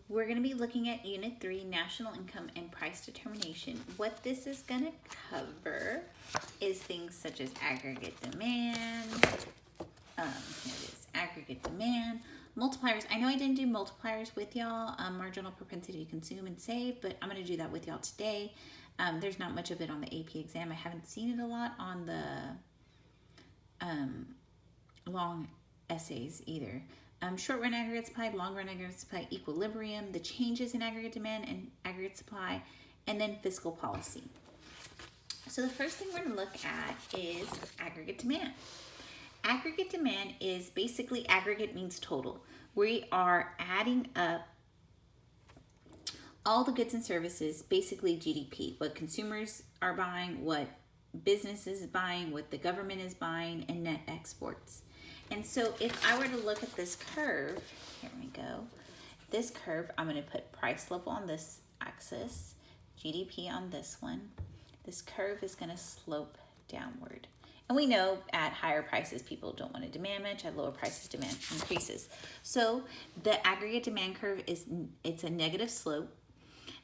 We're going to be looking at Unit 3, National Income and Price Determination. What this is going to cover is things such as aggregate demand, here it is, aggregate demand, multipliers. I know I didn't do multipliers with y'all, marginal propensity to consume and save, but I'm going to do that with y'all today. There's not much of it on the AP exam. I haven't seen it a lot on the long essays either. Short run aggregate supply, long run aggregate supply, equilibrium, the changes in aggregate demand and aggregate supply, and then fiscal policy. So the first thing we're going to look at is aggregate demand. Aggregate demand is basically, aggregate means total. We are adding up all the goods and services, basically GDP, what consumers are buying, what businesses is buying, what the government is buying, and net exports. And so if I were to look at this curve, here we go, this curve, I'm going to put price level on this axis, GDP on this one. This curve is going to slope downward. And we know at higher prices, people don't want to demand much. At lower prices, demand increases. So the aggregate demand curve it's a negative slope.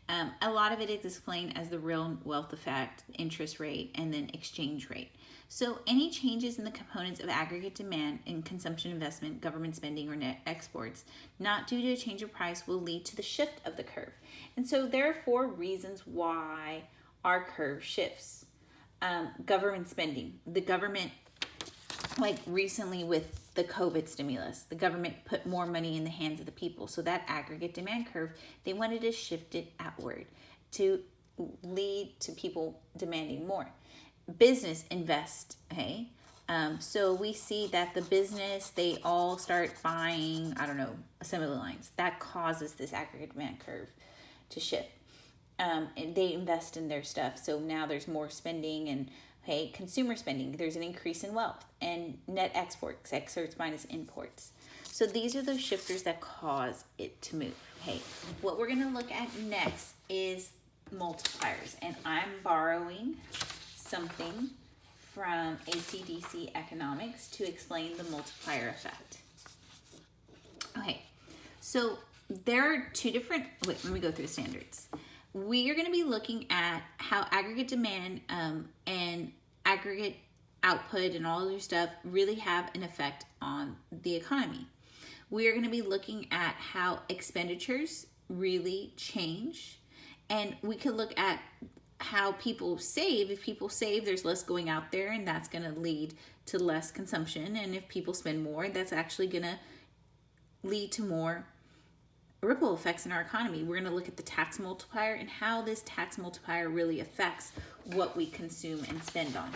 A lot of it is explained as the real wealth effect, interest rate, and then exchange rate. So any changes in the components of aggregate demand in consumption, investment, government spending, or net exports, not due to a change of price, will lead to the shift of the curve. And so there are 4 reasons why our curve shifts. Government spending. The government, like recently with the COVID stimulus, the government put more money in the hands of the people. So that aggregate demand curve, they wanted to shift it outward to lead to people demanding more. Business invest, okay? So we see that the business, they all start buying, assembly lines. That causes this aggregate demand curve to shift. And they invest in their stuff. So now there's more spending and, okay, consumer spending, there's an increase in wealth, and net exports, exports minus imports. So these are those shifters that cause it to move. Okay, what we're going to look at next is multipliers. And I'm borrowing something from ACDC Economics to explain the multiplier effect. Okay, so there are 2 different, let me go through the standards. We are going to be looking at how aggregate demand and aggregate output and all of your stuff really have an effect on the economy. We are going to be looking at how expenditures really change, and we could look at how people save. If people save, there's less going out there, and that's going to lead to less consumption. And if people spend more, that's actually going to lead to more ripple effects in our economy. We're going to look at the tax multiplier and how this tax multiplier really affects what we consume and spend on.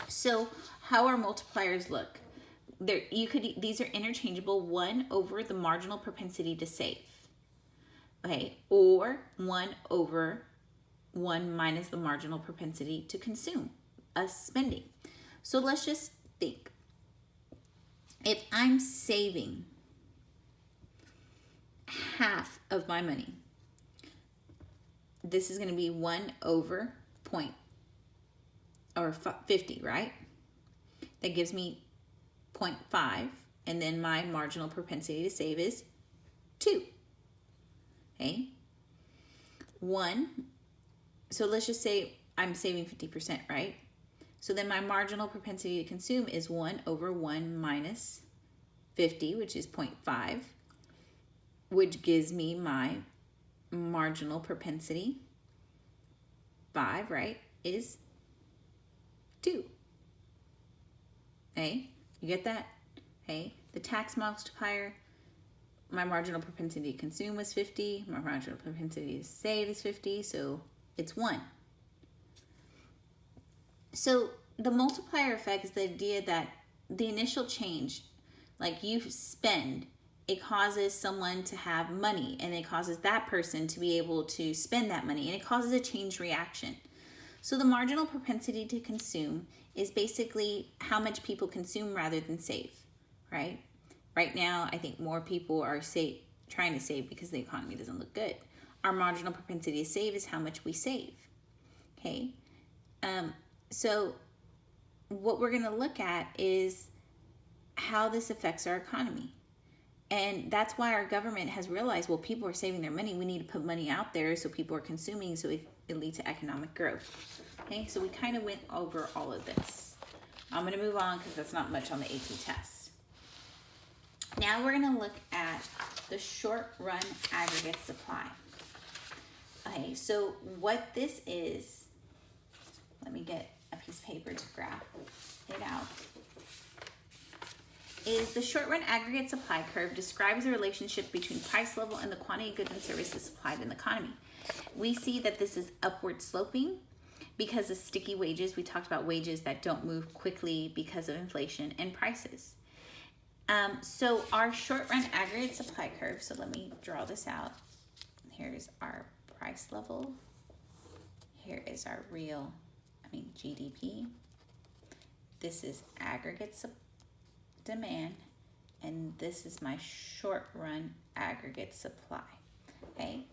So how our multipliers look. These are interchangeable. 1 over the marginal propensity to save. Okay, or 1 over 1 minus the marginal propensity to consume, spending. So let's just think. If I'm saving half of my money, this is going to be 1 over 50, right? That gives me 0.5, and then my marginal propensity to save is 2. Okay, 1. So let's just say I'm saving 50%, right? So then my marginal propensity to consume is 1 over 1 minus 50, which is 0.5. Which gives me my marginal propensity, 5, right, is 2. Okay, you get that? Okay, the tax multiplier, my marginal propensity to consume was 50, my marginal propensity to save is 50, so it's 1. So the multiplier effect is the idea that the initial change, like you spend, it causes someone to have money, and it causes that person to be able to spend that money, and it causes a chain reaction. So the marginal propensity to consume is basically how much people consume rather than save, right? Right now, I think more people are trying to save because the economy doesn't look good. Our marginal propensity to save is how much we save, okay? So what we're going to look at is how this affects our economy. And that's why our government has realized, well, people are saving their money. We need to put money out there so people are consuming, so it leads to economic growth. Okay, so we kind of went over all of this. I'm going to move on because that's not much on the AP test. Now we're going to look at the short run aggregate supply. Okay, so what this is, let me get a piece of paper to graph it out, is the short run aggregate supply curve describes the relationship between price level and the quantity of goods and services supplied in the economy. We see that this is upward sloping because of sticky wages. We talked about wages that don't move quickly because of inflation and prices. So our short run aggregate supply curve, so let me draw this out. Here's our price level. Here is our GDP. This is aggregate demand, and this is my short run aggregate supply. Okay.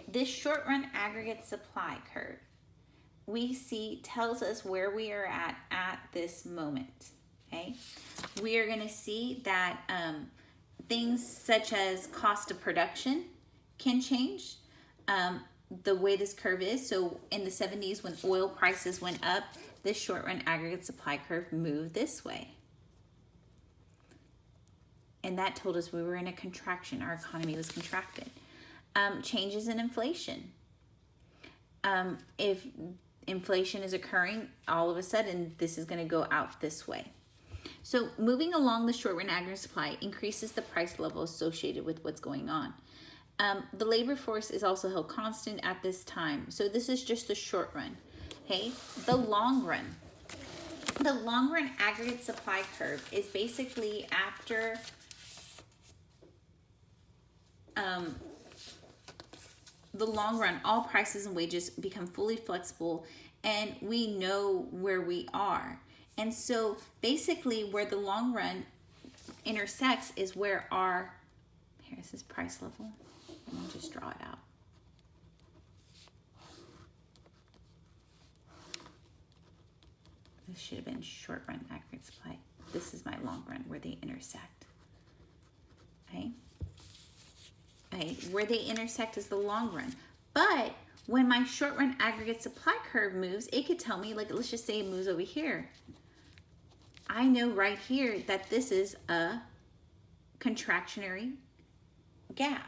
This short run aggregate supply curve we see tells us where we are at this moment. Okay. We are going to see that things such as cost of production can change the way this curve is. So in the 70s, when oil prices went up, this short run aggregate supply curve moved this way. And that told us we were in a contraction. Our economy was contracted. Changes in inflation. If inflation is occurring, all of a sudden, this is going to go out this way. So moving along the short run aggregate supply increases the price level associated with what's going on. The labor force is also held constant at this time. So this is just the short run. Okay, the long run. The long run aggregate supply curve is basically after the long run, all prices and wages become fully flexible and we know where we are. And so basically where the long run intersects is where our, here's this price level. Let me just draw it out. This should have been short run aggregate supply. This is my long run where they intersect. Okay. Okay, where they intersect is the long run. But when my short run aggregate supply curve moves, it could tell me, like, let's just say it moves over here. I know right here that this is a contractionary gap,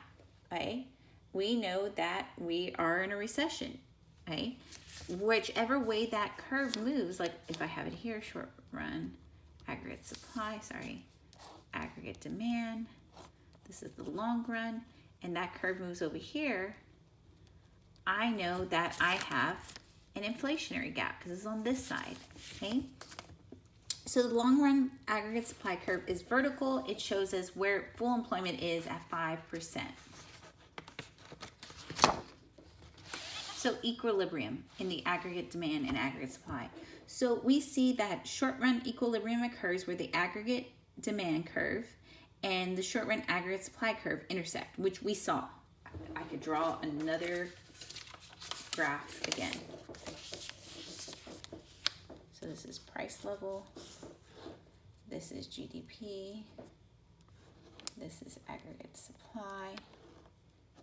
okay? We know that we are in a recession, okay? Whichever way that curve moves, like if I have it here, short run aggregate supply, aggregate demand, this is the long run, and that curve moves over here, I know that I have an inflationary gap because it's on this side, okay? So the long run aggregate supply curve is vertical. It shows us where full employment is at 5%. So equilibrium in the aggregate demand and aggregate supply. So we see that short run equilibrium occurs where the aggregate demand curve and the short run aggregate supply curve intersect, which we saw. I could draw another graph again. So this is price level. This is GDP. This is aggregate supply.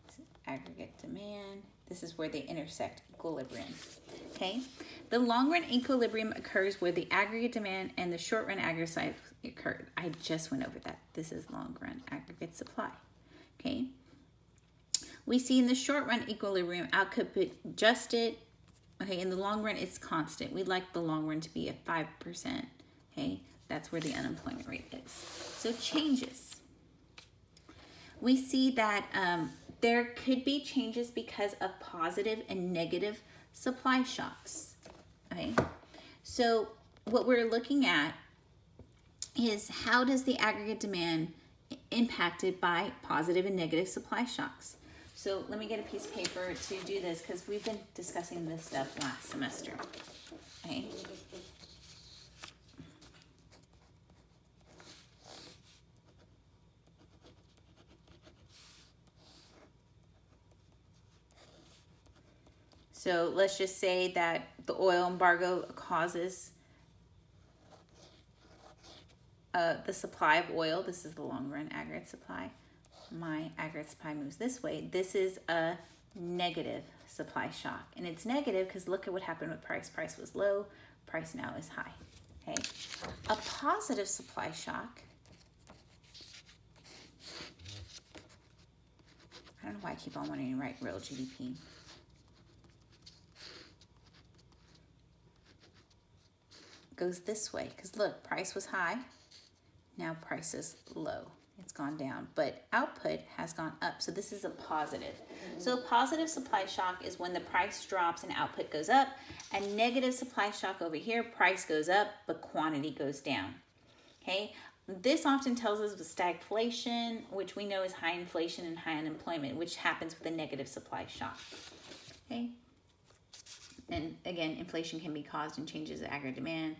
This is aggregate demand. This is where they intersect, equilibrium. Okay? The long run equilibrium occurs where the aggregate demand and the short run aggregate supply occur. I just went over that. This is long run aggregate supply. Okay? We see in the short run equilibrium, output adjusted. Okay, in the long run, it's constant. We'd like the long run to be at 5%. Okay, that's where the unemployment rate is. So changes. We see that there could be changes because of positive and negative supply shocks. Okay, so what we're looking at is how does the aggregate demand impacted by positive and negative supply shocks? So let me get a piece of paper to do this because we've been discussing this stuff last semester. Okay. So let's just say that the oil embargo causes the supply of oil. This is the long run aggregate supply. My aggregate supply moves this way. This is a negative supply shock. And it's negative because look at what happened with price. Price was low, price now is high. Okay. A positive supply shock. I don't know why I keep on wanting to write real GDP. Goes this way because look, price was high. Now price is low. It's gone down, but output has gone up. So this is a positive. So positive supply shock is when the price drops and output goes up. And negative supply shock over here, price goes up, but quantity goes down. Okay. This often tells us with stagflation, which we know is high inflation and high unemployment, which happens with a negative supply shock. Okay. And again, inflation can be caused and changes the aggregate demand.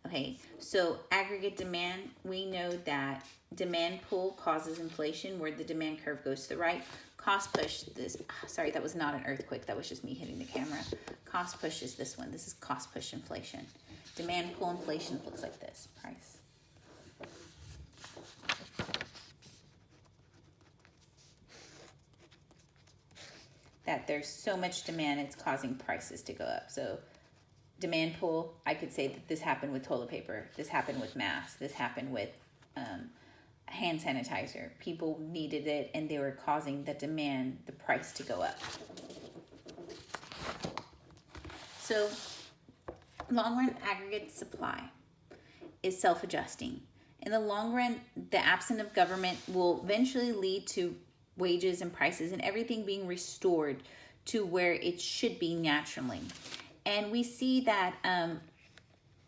Okay, so aggregate demand, we know that demand pull causes inflation where the demand curve goes to the right. Cost push, sorry, that was not an earthquake. That was just me hitting the camera. Cost push is this one. This is cost push inflation. Demand pull inflation looks like this, price. That there's so much demand, it's causing prices to go up. So demand pull, I could say that this happened with toilet paper. This happened with masks. This happened with hand sanitizer. People needed it and they were causing the demand, the price to go up. So long run aggregate supply is self-adjusting. In the long run, the absence of government will eventually lead to wages and prices and everything being restored to where it should be naturally. And we see that,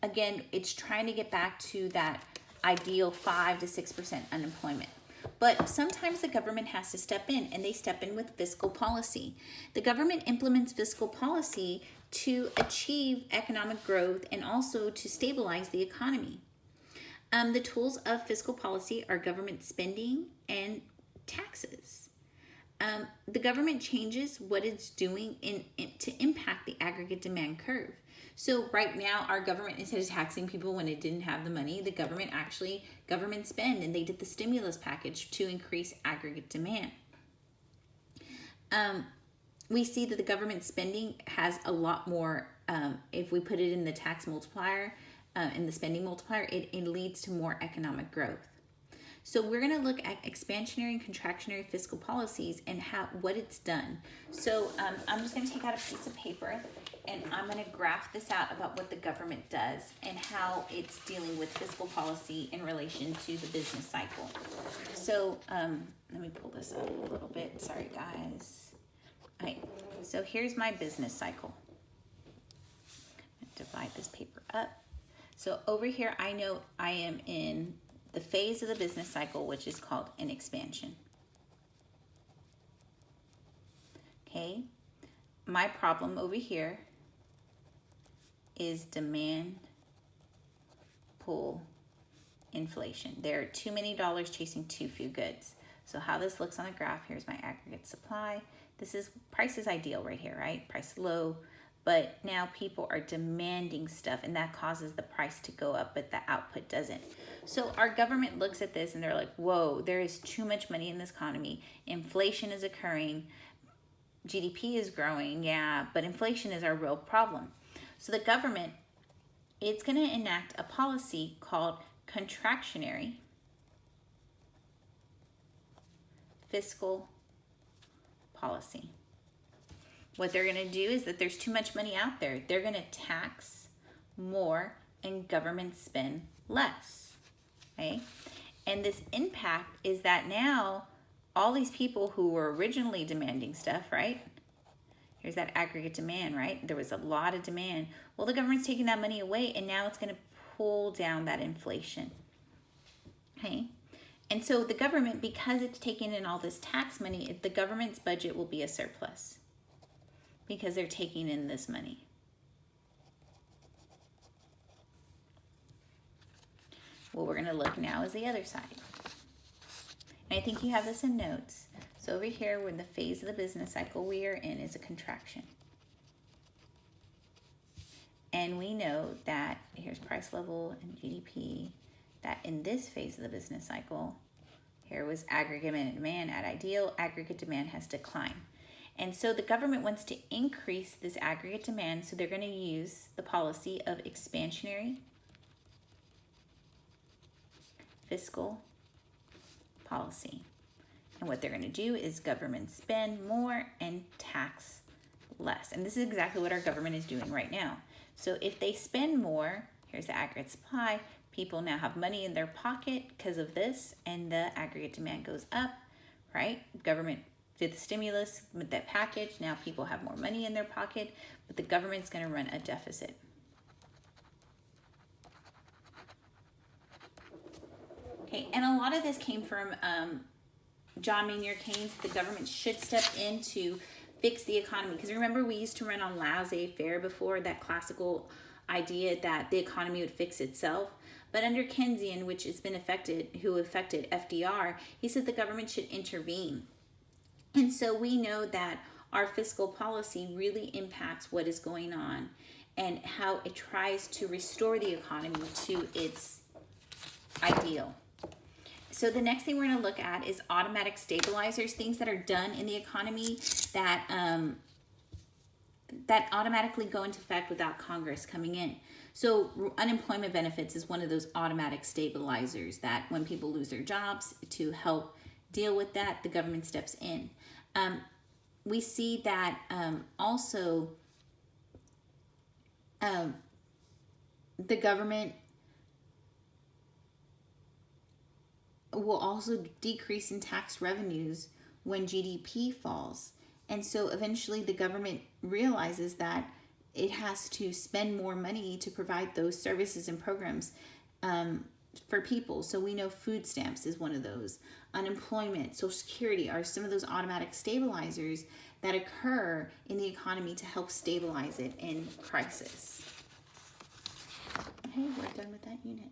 again, it's trying to get back to that ideal 5 to 6% unemployment. But sometimes the government has to step in, and they step in with fiscal policy. The government implements fiscal policy to achieve economic growth and also to stabilize the economy. The tools of fiscal policy are government spending and taxes. The government changes what it's doing to impact the aggregate demand curve. So right now, our government, instead of taxing people when it didn't have the money, the government spend, and they did the stimulus package to increase aggregate demand. We see that the government spending has a lot more, if we put it in the tax multiplier, in the spending multiplier, it leads to more economic growth. So we're going to look at expansionary and contractionary fiscal policies and what it's done. So I'm just going to take out a piece of paper and I'm going to graph this out about what the government does and how it's dealing with fiscal policy in relation to the business cycle. So let me pull this up a little bit. Sorry, guys. All right. So here's my business cycle. I'm going to divide this paper up. So over here, I know I am in the phase of the business cycle, which is called an expansion. Okay, my problem over here is demand pull inflation. There are too many dollars chasing too few goods. So how this looks on the graph, here's my aggregate supply. This is price is ideal right here, right? Price low, but now people are demanding stuff and that causes the price to go up, but the output doesn't. So our government looks at this and they're like, whoa, there is too much money in this economy. Inflation is occurring. GDP is growing, yeah, but inflation is our real problem. So the government, it's going to enact a policy called contractionary fiscal policy. What they're going to do is that there's too much money out there. They're going to tax more and government spend less. Okay? And this impact is that now all these people who were originally demanding stuff, right? Here's that aggregate demand, right? There was a lot of demand. Well, the government's taking that money away and now it's going to pull down that inflation. Okay? And so the government, because it's taking in all this tax money, the government's budget will be a surplus because they're taking in this money. What we're going to look now is the other side. And I think you have this in notes. So over here, we're in the phase of the business cycle we are in is a contraction. And we know that here's price level and GDP, that in this phase of the business cycle, here was aggregate demand at ideal, aggregate demand has declined. And so the government wants to increase this aggregate demand, so they're going to use the policy of expansionary fiscal policy. And what they're going to do is government spend more and tax less. And this is exactly what our government is doing right now. So if they spend more, here's the aggregate supply, people now have money in their pocket because of this, and the aggregate demand goes up, right? Government did the stimulus with that package. Now people have more money in their pocket, but the government's going to run a deficit. Okay, and a lot of this came from John Maynard Keynes. The government should step in to fix the economy. Because remember, we used to run on laissez-faire before, that classical idea that the economy would fix itself. But under Keynesian, which has been who affected FDR, he said the government should intervene. And so we know that our fiscal policy really impacts what is going on and how it tries to restore the economy to its ideal. So the next thing we're going to look at is automatic stabilizers, things that are done in the economy that that automatically go into effect without Congress coming in. So unemployment benefits is one of those automatic stabilizers that when people lose their jobs, to help deal with that, the government steps in. We see that also the government will also decrease in tax revenues when GDP falls. And so eventually the government realizes that it has to spend more money to provide those services and programs for people. So we know food stamps is one of those. Unemployment, Social Security are some of those automatic stabilizers that occur in the economy to help stabilize it in crisis. Okay, we're done with that unit.